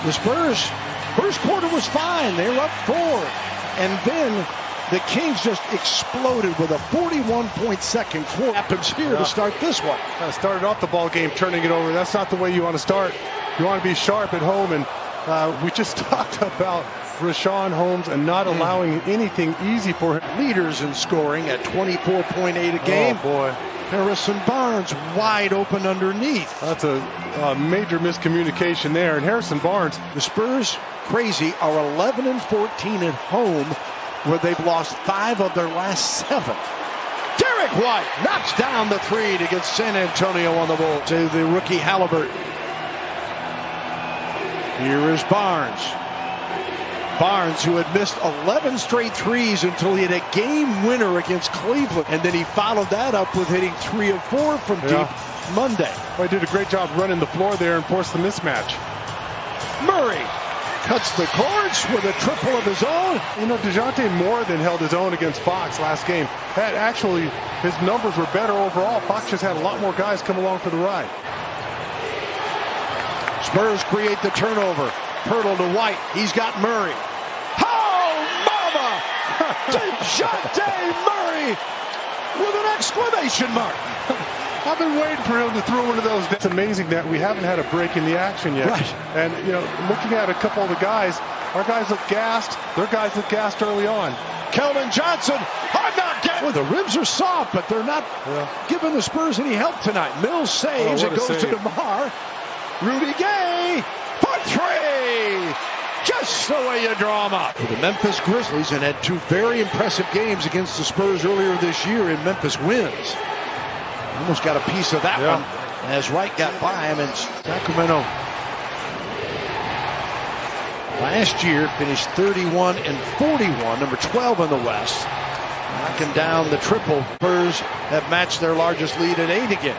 The Spurs, first quarter was fine. They were up 4. And then the Kings just exploded with a 41-point second quarter. Happens here to start this one. Started off the ball game, turning it over. That's not the way you want to start. You want to be sharp at home. And we just talked about Richaun Holmes and not allowing anything easy for him. Leaders in scoring at 24.8 a game. Oh, boy. Harrison Barnes wide open underneath. That's a major miscommunication there. And Harrison Barnes. The Spurs, crazy, are 11-14 at home, where they've lost 5 of their last 7. Derek White knocks down the 3 to get San Antonio on the ball to the rookie Halliburton. Here is Barnes. Barnes, who had missed 11 straight threes until he had a game winner against Cleveland. And then he followed that up with hitting 3 of 4 from deep Monday. Well, he did a great job running the floor there and forced the mismatch. Murray cuts the cords with a triple of his own. You know, DeJounte more than held his own against Fox last game. That actually, his numbers were better overall. Fox just had a lot more guys come along for the ride. Spurs create the turnover. Pirtle to White. He's got Murray. Oh, mama! DeJounte Murray with an exclamation mark. I've been waiting for him to throw one of those. It's amazing that we haven't had a break in the action yet. Right. And, you know, looking at a couple of the guys, our guys look gassed. Their guys look gassed early on. Keldon Johnson, I'm not getting. Well, the ribs are soft, but they're not giving the Spurs any help tonight. Mills saves. It goes to DeMar. Rudy Gay for 3. Just the way you draw them up. The Memphis Grizzlies and had 2 very impressive games against the Spurs earlier this year in Memphis wins. Almost got a piece of that one as Wright got by him in Sacramento. Last year finished 31-41, number 12 in the West. Knocking down the triple. Spurs have matched their largest lead at 8 again.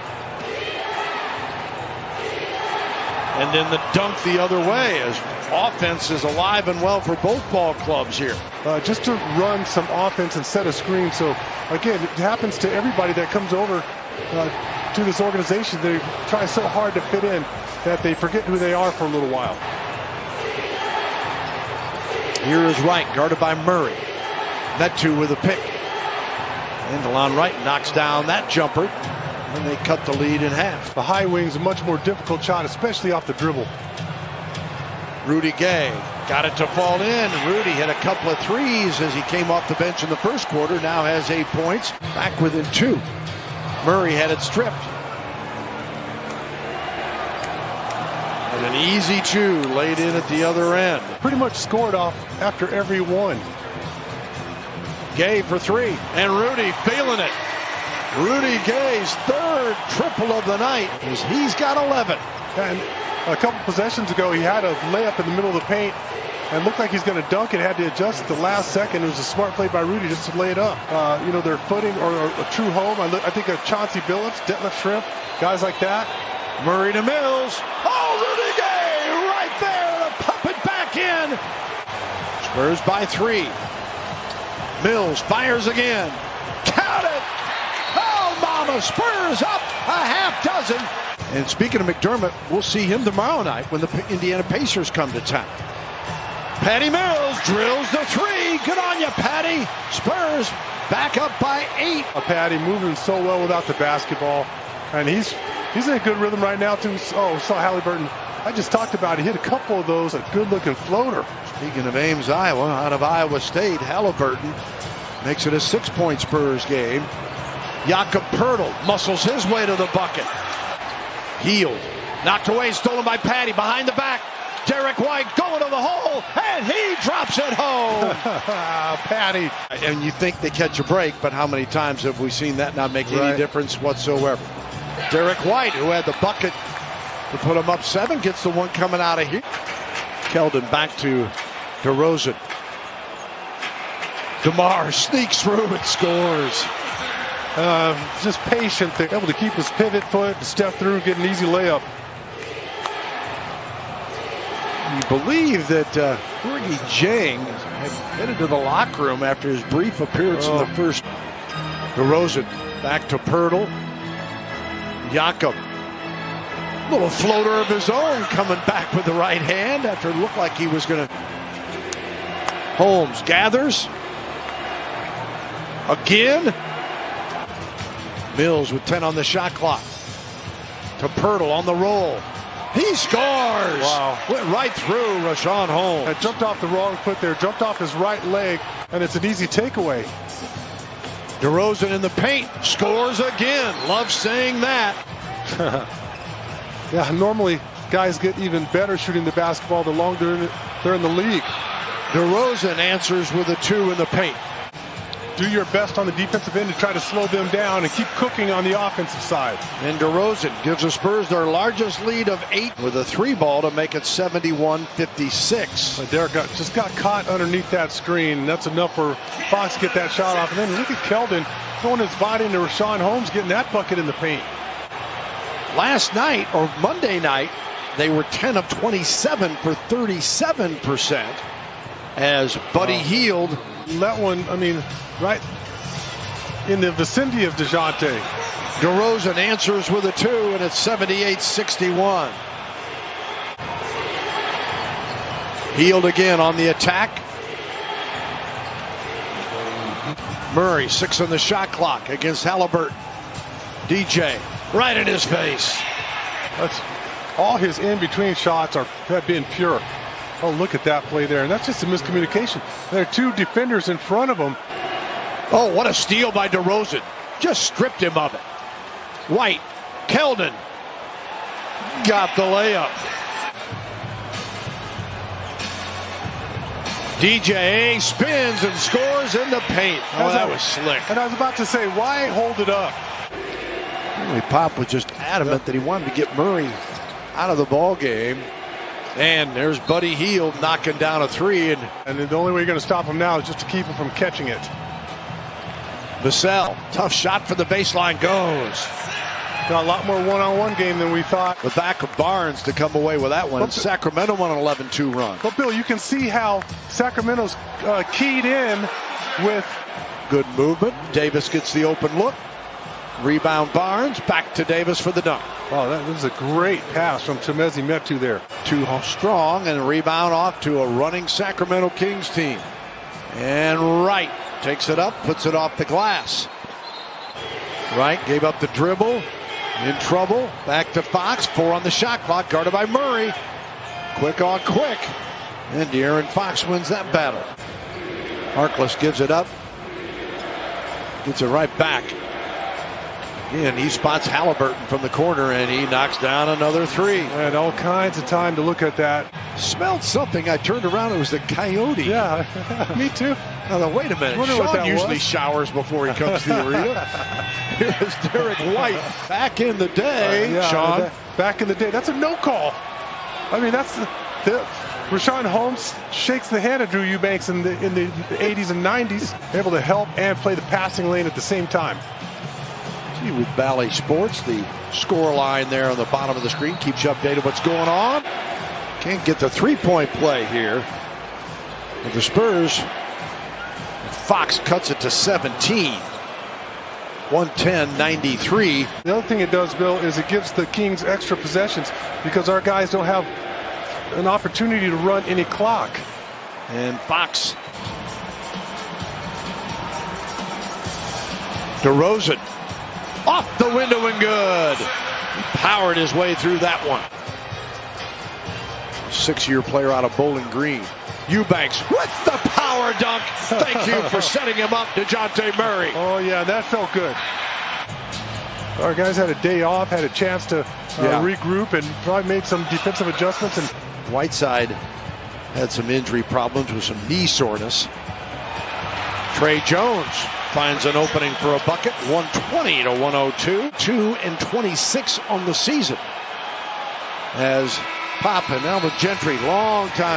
And then the dunk the other way as offense is alive and well for both ball clubs here. Just to run some offense and set a screen. So, again, it happens to everybody that comes over to this organization. They try so hard to fit in that they forget who they are for a little while. Here is Wright, guarded by Murray. That 2 with a pick. And DeLon Wright knocks down that jumper. And they cut the lead in half. The high wing's a much more difficult shot, especially off the dribble. Rudy Gay got it to fall in. Rudy hit a couple of threes as he came off the bench in the first quarter. Now has 8 points. Back within 2. Murray had it stripped. And an easy 2 laid in at the other end. Pretty much scored off after every one. Gay for 3. And Rudy feeling it. Rudy Gay's 3rd triple of the night as he's got 11. And a couple possessions ago, he had a layup in the middle of the paint and looked like he's going to dunk it. Had to adjust at the last second. It was a smart play by Rudy just to lay it up. You know, their footing or a true home. I think of Chauncey Billups, Detlef Schrempf, guys like that. Murray to Mills. Oh, Rudy Gay right there to pump it back in. Spurs by 3. Mills fires again. Count it. Mama, Spurs up a half dozen. And speaking of McDermott, we'll see him tomorrow night when the Indiana Pacers come to town. Patty Mills drills the 3. Good on you, Patty. Spurs back up by 8. Patty moving so well without the basketball. And he's in a good rhythm right now, too. Oh, saw Halliburton. I just talked about it. He hit a couple of those, a good-looking floater. Speaking of Ames, Iowa, out of Iowa State, Halliburton makes it a 6-point Spurs game. Jakob Pirtle muscles his way to the bucket. Healed. Knocked away, stolen by Patty. Behind the back. Derek White going to the hole, and he drops it home. Patty. And you think they catch a break, but how many times have we seen that not make any difference whatsoever? Derek White, who had the bucket to put him up 7, gets the one coming out of here. Keldon back to DeRozan. DeMar sneaks through and scores. Just patient, they're able to keep his pivot foot, step through, get an easy layup. You believe that Fergie Jang had headed to the locker room after his brief appearance in the first. DeRozan back to Pirtle. Jakob Little floater of his own coming back with the right hand after it looked like he was going to. Holmes gathers. Again. Mills with 10 on the shot clock. To Pirtle on the roll. He scores! Wow. Went right through Richaun Holmes. It jumped off the wrong foot there, jumped off his right leg, and it's an easy takeaway. DeRozan in the paint, scores again. Love saying that. Yeah, normally guys get even better shooting the basketball the longer they're in the league. DeRozan answers with a 2 in the paint. Do your best on the defensive end to try to slow them down and keep cooking on the offensive side. And DeRozan gives the Spurs their largest lead of 8 with a 3-ball to make it 71-56. Derek just got caught underneath that screen, and that's enough for Fox to get that shot off. And then look at Keldon throwing his body into Richaun Holmes, getting that bucket in the paint. Last night, or Monday night, they were 10 of 27 for 37% as Buddy Hield. That one, I mean, right in the vicinity of DeJounte. DeRozan answers with a 2, and it's 78-61. Hield again on the attack. Murray, 6 on the shot clock against Halliburton. DJ, right in his face. That's all his in-between shots have been pure. Oh, look at that play there, and that's just a miscommunication. There are 2 defenders in front of him. Oh, what a steal by DeRozan. Just stripped him of it. White, Keldon, got the layup. DJ spins and scores in the paint. Oh, that was slick. And I was about to say, why hold it up? Pop was just adamant that he wanted to get Murray out of the ball game. And there's Buddy Hield knocking down a 3. And the only way you're going to stop him now is just to keep him from catching it. Vassell, tough shot for the baseline, goes. Got a lot more one-on-one game than we thought. The back of Barnes to come away with that one. But Sacramento won an 11-2 run. But Bill, you can see how Sacramento's keyed in with good movement. Davis gets the open look. Rebound Barnes, back to Davis for the dunk. Oh, that was a great pass from Chimezie Metu there. Too strong, and a rebound off to a running Sacramento Kings team. And Wright takes it up, puts it off the glass. Wright gave up the dribble, in trouble. Back to Fox, 4 on the shot clock, guarded by Murray. Quick on quick, and De'Aaron Fox wins that battle. Harkless gives it up, gets it right back. And he spots Halliburton from the corner, and he knocks down another 3. Had all kinds of time to look at that. Smelled something. I turned around. It was the coyote. Yeah, me too. Now, wait a minute. Sean usually showers before he comes to the arena. Here's Derek White. Back in the day, Sean. Back in the day. That's a no call. I mean, that's Richaun Holmes shakes the hand of Drew Eubanks in the 80s and 90s, able to help and play the passing lane at the same time. With Bally Sports, the score line there on the bottom of the screen keeps you updated what's going on. Can't get the 3-point play here. But the Spurs, Fox cuts it to 17. 110-93. The other thing it does, Bill, is it gives the Kings extra possessions because our guys don't have an opportunity to run any clock. And Fox. DeRozan. Off the window and good. He powered his way through that one. 6-year player out of Bowling Green. Eubanks with the power dunk. Thank you for setting him up, DeJounte Murray. Oh, yeah, that felt good. Our guys had a day off, had a chance to regroup, and probably made some defensive adjustments. And Whiteside had some injury problems with some knee soreness. Trey Jones finds an opening for a bucket, 120-102. 2-26 on the season. As Pop and now with Gentry, long time.